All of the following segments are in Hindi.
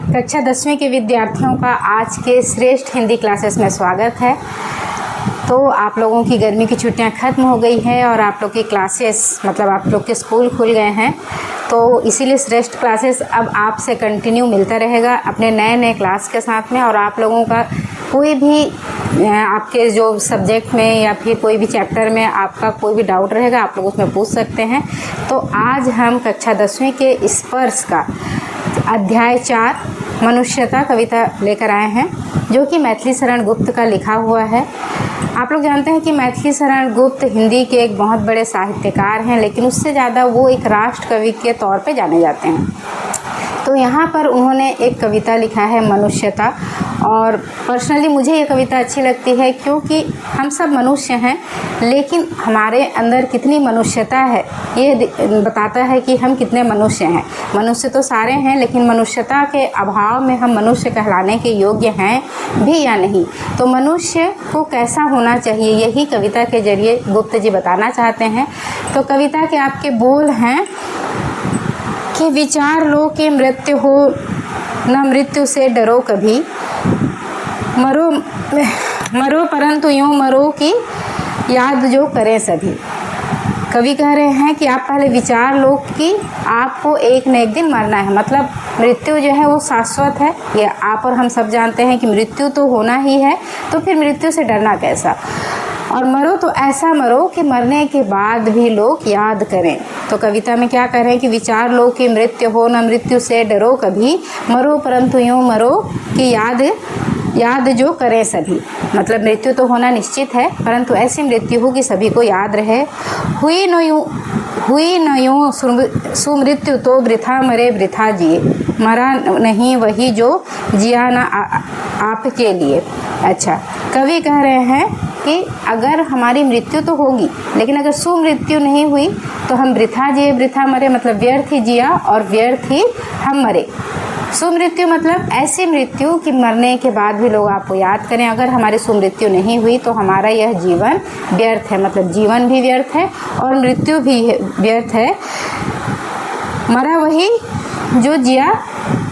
कक्षा 10वीं के विद्यार्थियों का आज के श्रेष्ठ हिंदी क्लासेस में स्वागत है। तो आप लोगों की गर्मी की छुट्टियां ख़त्म हो गई है और आप लोग की क्लासेस मतलब आप लोग के स्कूल खुल गए हैं, तो इसीलिए श्रेष्ठ क्लासेस अब आपसे कंटिन्यू मिलता रहेगा अपने नए नए क्लास के साथ में। और आप लोगों का कोई भी आपके जो सब्जेक्ट में या फिर कोई भी चैप्टर में आपका कोई भी डाउट रहेगा आप लोग उसमें पूछ सकते हैं। तो आज हम कक्षा 10वीं के स्पर्श का अध्याय 4 मनुष्यता कविता लेकर आए हैं, जो कि मैथिली शरण गुप्त का लिखा हुआ है। आप लोग जानते हैं कि मैथिली शरण गुप्त हिंदी के एक बहुत बड़े साहित्यकार हैं, लेकिन उससे ज़्यादा वो एक राष्ट्र कवि के तौर पे जाने जाते हैं। तो यहाँ पर उन्होंने एक कविता लिखा है मनुष्यता, और पर्सनली मुझे ये कविता अच्छी लगती है क्योंकि हम सब मनुष्य हैं, लेकिन हमारे अंदर कितनी मनुष्यता है ये बताता है कि हम कितने मनुष्य हैं। मनुष्य तो सारे हैं, लेकिन मनुष्यता के अभाव में हम मनुष्य कहलाने के योग्य हैं भी या नहीं। तो मनुष्य को कैसा होना चाहिए यही कविता के जरिए गुप्त जी बताना चाहते हैं। तो कविता के आपके बोल हैं कि विचार लो कि मृत्यु हो न मृत्यु से डरो कभी, मरो परंतु यूँ मरो कि याद जो करें सभी। कवि कह रहे हैं कि आप पहले विचार लो कि आपको एक न एक दिन मरना है, मतलब मृत्यु जो है वो शाश्वत है। ये आप और हम सब जानते हैं कि मृत्यु तो होना ही है, तो फिर मृत्यु से डरना कैसा। और मरो तो ऐसा मरो कि मरने के बाद भी लोग याद करें। तो कविता में क्या कह रहे हैं कि विचार लो कि मृत्यु हो न मृत्यु से डरो कभी, मरो परंतु यूँ मरो कि याद जो करें सभी। मतलब मृत्यु तो होना निश्चित है, परंतु ऐसी मृत्यु हो कि सभी को याद रहे। हुई न यूँ सुमृत्यु तो वृथा मरे वृथा जिए, मरा नहीं वही जो जिया न आपके लिए। अच्छा, कवि कह रहे हैं कि अगर हमारी मृत्यु तो होगी, लेकिन अगर सुमृत्यु नहीं हुई तो हम वृथा जिए वृथा मरे, मतलब व्यर्थ ही जिया और व्यर्थ ही हम मरे। सुमृत्यु मतलब ऐसी मृत्यु कि मरने के बाद भी लोग आपको याद करें। अगर हमारी सुमृत्यु नहीं हुई तो हमारा यह जीवन व्यर्थ है, मतलब जीवन भी व्यर्थ है और मृत्यु भी व्यर्थ है। मरा वही जो जिया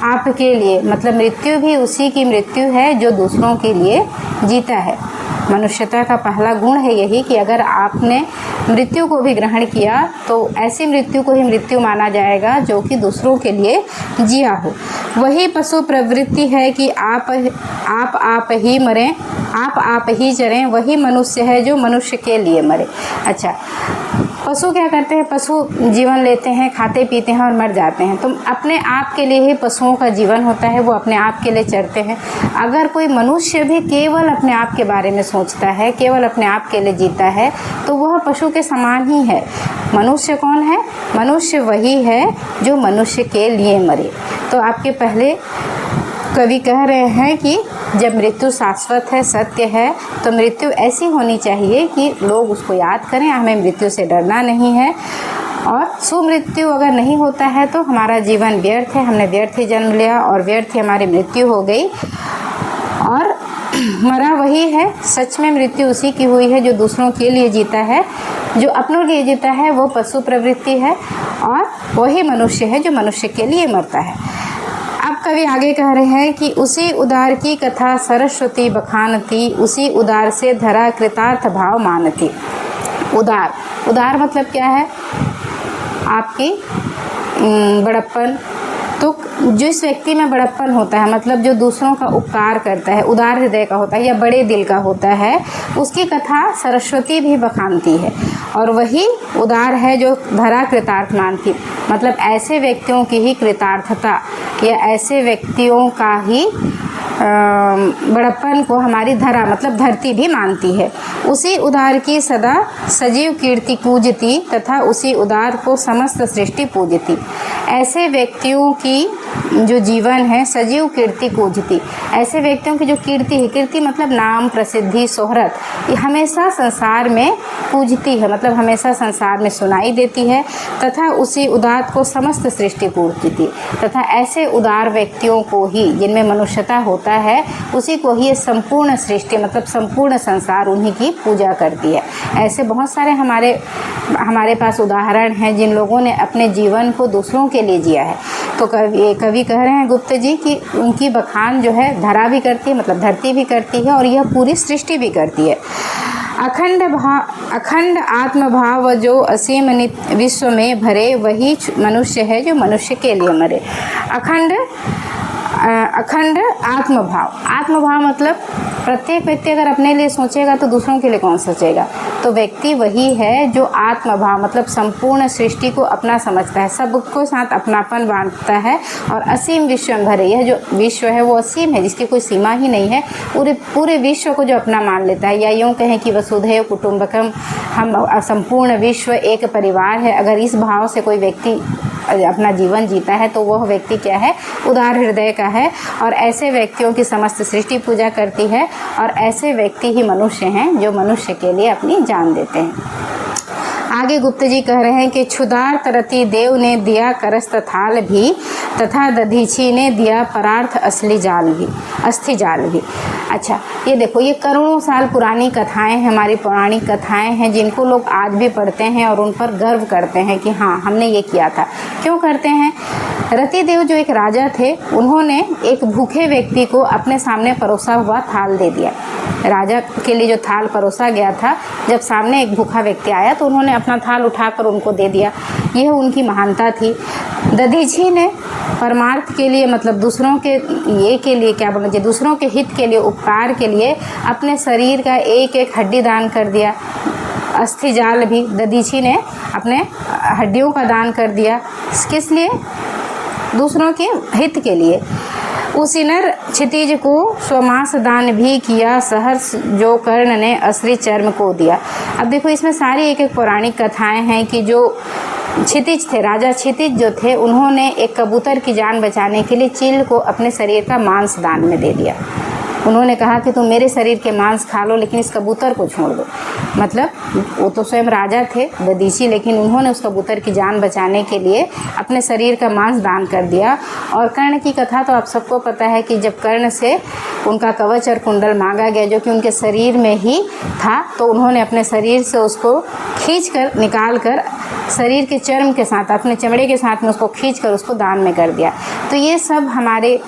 आपके लिए, मतलब मृत्यु भी उसी की मृत्यु है जो दूसरों के लिए जीता है। मनुष्यता का पहला गुण है यही कि अगर आपने मृत्यु को भी ग्रहण किया तो ऐसी मृत्यु को ही मृत्यु माना जाएगा जो कि दूसरों के लिए जिया हो। वही पशु प्रवृत्ति है कि आप ही मरें, आप ही चरें, वही मनुष्य है जो मनुष्य के लिए मरे। अच्छा, पशु क्या करते हैं? पशु जीवन लेते हैं, खाते पीते हैं और मर जाते हैं। तो अपने आप के लिए ही पशुओं का जीवन होता है, वो अपने आप के लिए चरते हैं। अगर कोई मनुष्य भी केवल अपने आप के बारे में सोचता है, केवल अपने आप के लिए जीता है, तो वह पशु के समान ही है। मनुष्य कौन है? मनुष्य वही है जो मनुष्य के लिए मरे। तो आपके पहले कवि कह रहे हैं कि जब मृत्यु शाश्वत है, सत्य है, तो मृत्यु ऐसी होनी चाहिए कि लोग उसको याद करें। हमें मृत्यु से डरना नहीं है। और सुमृत्यु अगर नहीं होता है तो हमारा जीवन व्यर्थ है, हमने व्यर्थ ही जन्म लिया और व्यर्थ ही हमारी मृत्यु हो गई। और मरा वही है, सच में मृत्यु उसी की हुई है जो दूसरों के लिए जीता है। जो अपनों के लिए जीता है वो पशु प्रवृत्ति है, और वही मनुष्य है जो मनुष्य के लिए मरता है। अब कवि आगे कह रहे हैं कि उसी उदार की कथा सरस्वती बखानती, उसी उदार से धरा कृतार्थ भाव मानती। उदार मतलब क्या है? आपकी बड़प्पन। तो जिस व्यक्ति में बड़प्पन होता है, मतलब जो दूसरों का उपकार करता है, उदार हृदय का होता है या बड़े दिल का होता है, उसकी कथा सरस्वती भी बखानती है। और वही उदार है जो धरा कृतार्थ मानती, मतलब ऐसे व्यक्तियों की ही कृतार्थता या ऐसे व्यक्तियों का ही बड़प्पन को हमारी धरा मतलब धरती भी मानती है। उसी उदार की सदा सजीव कीर्ति पूजती, तथा उसी उदार को समस्त सृष्टि पूजती। ऐसे व्यक्तियों की जो जीवन है सजीव कीर्ति पूजती, ऐसे व्यक्तियों की जो कीर्ति है, कीर्ति मतलब नाम, प्रसिद्धि, शोहरत, ये हमेशा संसार में पूजती है, मतलब हमेशा संसार में सुनाई देती है। तथा उसी उदार को समस्त सृष्टि पूजती, तथा ऐसे उदार व्यक्तियों को ही, जिनमें मनुष्यता होता है, उसी को ही संपूर्ण सृष्टि मतलब संपूर्ण संसार उन्हीं की पूजा करती है। ऐसे बहुत सारे हमारे पास उदाहरण हैं जिन लोगों ने अपने जीवन को दूसरों के लिए जिया है। तो कवि कह रहे हैं गुप्त जी कि उनकी बखान जो है धरा भी करती है, मतलब धरती भी करती है, और यह पूरी सृष्टि भी करती है। अखंड आत्मभाव जो असीम विश्व में भरे, वही मनुष्य है जो मनुष्य के लिए मरे। अखंड आत्मभाव मतलब प्रत्येक व्यक्ति अगर अपने लिए सोचेगा तो दूसरों के लिए कौन सोचेगा। तो व्यक्ति वही है जो आत्मभाव मतलब संपूर्ण सृष्टि को अपना समझता है, सबको साथ अपनापन बांटता है, और असीम विश्व में भरे, यह जो विश्व है वो असीम है, जिसकी कोई सीमा ही नहीं है, पूरे विश्व को जो अपना मान लेता है। या यूँ कहें कि वसुधैव कुटुंबकम, हम संपूर्ण विश्व एक परिवार है। अगर इस भाव से कोई व्यक्ति अपना जीवन जीता है तो वह व्यक्ति क्या है, उदार हृदय का है, और ऐसे व्यक्तियों की समस्त सृष्टि पूजा करती है, और ऐसे व्यक्ति ही मनुष्य हैं जो मनुष्य के लिए अपनी जान देते हैं। आगे गुप्त जी कह रहे हैं कि क्षुधार तरती देव ने दिया करस्त थाल भी, तथा दधीची ने दिया परार्थ अस्थि जाल भी। अच्छा, ये देखो, ये करोड़ों साल पुरानी कथाएं हैं, हमारी पौराणिक कथाएं हैं, जिनको लोग आज भी पढ़ते हैं और उन पर गर्व करते हैं कि हाँ हमने ये किया था। क्यों करते हैं? रतिदेव जो एक राजा थे, उन्होंने एक भूखे व्यक्ति को अपने सामने परोसा हुआ थाल दे दिया। राजा के लिए जो थाल परोसा गया था, जब सामने एक भूखा व्यक्ति आया तो उन्होंने अपना थाल उठाकर उनको दे दिया। यह उनकी महानता थी। दधीची ने परमार्थ के लिए, मतलब दूसरों के ये के लिए, क्या बोलना चाहिए, दूसरों के हित के लिए, उपकार के लिए अपने शरीर का एक एक हड्डी दान कर दिया। अस्थि जाल भी दधीची ने अपने हड्डियों का दान कर दिया। किस लिए? दूसरों के हित के लिए। उसी नर क्षितिज को स्वमास दान भी किया, सहर्ष जो कर्ण ने असली चर्म को दिया। अब देखो, इसमें सारी एक एक पौराणिक कथाएं हैं कि जो क्षितिज थे, राजा क्षितिज जो थे, उन्होंने एक कबूतर की जान बचाने के लिए चील को अपने शरीर का मांस दान में दे दिया। उन्होंने कहा कि तुम मेरे शरीर के मांस खा लो, लेकिन इस कबूतर को छोड़ दो। मतलब वो तो स्वयं राजा थे दधीची, लेकिन उन्होंने उस कबूतर की जान बचाने के लिए अपने शरीर का मांस दान कर दिया। और कर्ण की कथा तो आप सबको पता है कि जब कर्ण से उनका कवच और कुंडल मांगा गया, जो कि उनके शरीर में ही था, तो उन्होंने अपने शरीर से उसको खींच कर निकाल कर शरीर के चर्म के साथ, अपने चमड़े के साथ में उसको खींच कर उसको दान में कर दिया। तो ये सब हमारे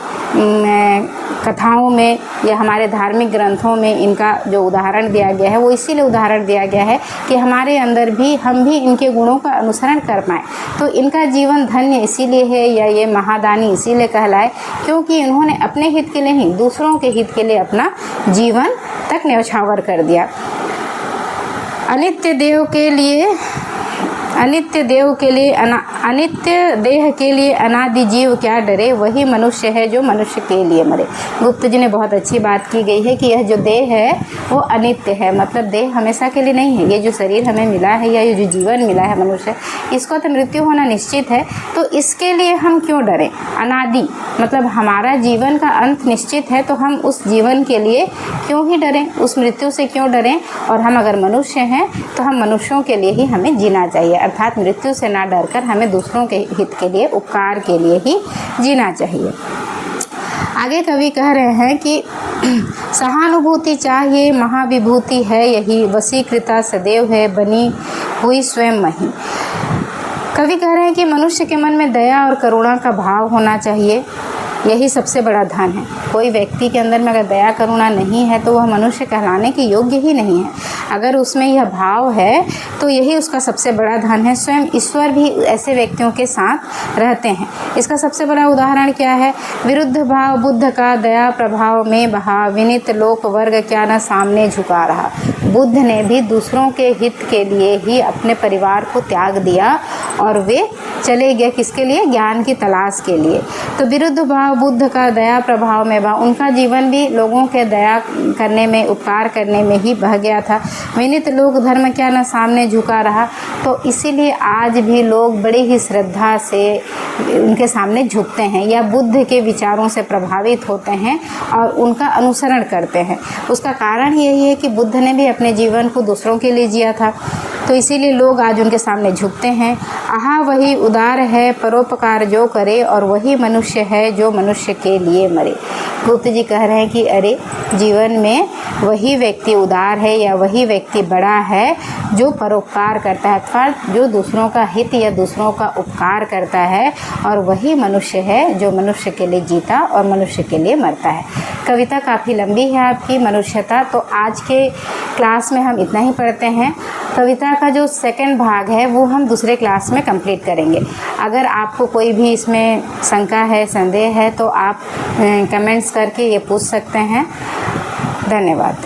कथाओं में या हमारे धार्मिक ग्रंथों में इनका जो उदाहरण दिया गया है, वो इसीलिए उदाहरण दिया गया है कि हमारे अंदर भी, हम भी इनके गुणों का अनुसरण कर पाएँ। तो इनका जीवन धन्य इसीलिए है, या ये महादानी इसीलिए कहलाए क्योंकि इन्होंने अपने हित के लिए नहीं, दूसरों के हित के लिए अपना जीवन तक न्यौछावर कर दिया। अनित्य देह के लिए अनादि जीव क्या डरे, वही मनुष्य है जो मनुष्य के लिए मरे। गुप्त जी ने बहुत अच्छी बात की गई है कि यह जो देह है वो अनित्य है, मतलब देह हमेशा के लिए नहीं है। ये जो शरीर हमें मिला है या ये जो जीवन मिला है मनुष्य, इसको तो मृत्यु होना निश्चित है, तो इसके लिए हम क्यों डरें। अनादि मतलब हमारा जीवन का अंत निश्चित है, तो हम उस जीवन के लिए क्यों ही डरें, उस मृत्यु से क्यों डरें। और हम अगर मनुष्य हैं तो हम मनुष्यों के लिए ही हमें जीना चाहिए, अर्थात मृत्यु से ना डरकर हमें दूसरों के हित के लिए, उपकार के लिए ही जीना चाहिए। आगे कवि कह रहे हैं कि सहानुभूति चाहिए महाविभूति है यही, वशीकृता सदैव है बनी हुई स्वयं मही। कवि कह रहे हैं कि मनुष्य के मन में दया और करुणा का भाव होना चाहिए, यही सबसे बड़ा धन है। कोई व्यक्ति के अंदर में अगर दया करुणा नहीं है तो वह मनुष्य कहलाने के योग्य ही नहीं है। अगर उसमें यह भाव है तो यही उसका सबसे बड़ा धन है। स्वयं ईश्वर भी ऐसे व्यक्तियों के साथ रहते हैं। इसका सबसे बड़ा उदाहरण क्या है? विरुद्ध भाव बुद्ध का दया प्रभाव में बहा, विनित लोक वर्ग क्या न सामने झुका रहा। बुद्ध ने भी दूसरों के हित के लिए ही अपने परिवार को त्याग दिया और वे चले गए किसके लिए? ज्ञान की तलाश के लिए। तो विरुद्ध भाव बुद्ध का दया प्रभाव में बहा, उनका जीवन भी लोगों के दया करने में, उपकार करने में ही बह गया था। विनित लोक धर्म क्या न सामने झुका रहा, तो इसीलिए आज भी लोग बड़ी ही श्रद्धा से उनके सामने झुकते हैं या बुद्ध के विचारों से प्रभावित होते हैं और उनका अनुसरण करते हैं। उसका कारण यही है कि बुद्ध ने भी अपने जीवन को दूसरों के लिए जिया था, तो इसीलिए लोग आज उनके सामने झुकते हैं। आहा वही उदार है परोपकार जो करे, और वही मनुष्य है जो मनुष्य के लिए मरे। गुप्त जी कह रहे हैं कि अरे जीवन में वही व्यक्ति उदार है या वही व्यक्ति बड़ा है जो परोपकार करता है, फर्द जो दूसरों का हित या दूसरों का उपकार करता है, और वही मनुष्य है जो मनुष्य के लिए जीता और मनुष्य के लिए मरता है। कविता काफ़ी लंबी है आपकी मनुष्यता, तो आज के क्लास में हम इतना ही पढ़ते हैं। कविता का जो सेकंड भाग है वो हम दूसरे क्लास में कंप्लीट करेंगे। अगर आपको कोई भी इसमें शंका है, संदेह है, तो आप कमेंट्स करके ये पूछ सकते हैं। धन्यवाद।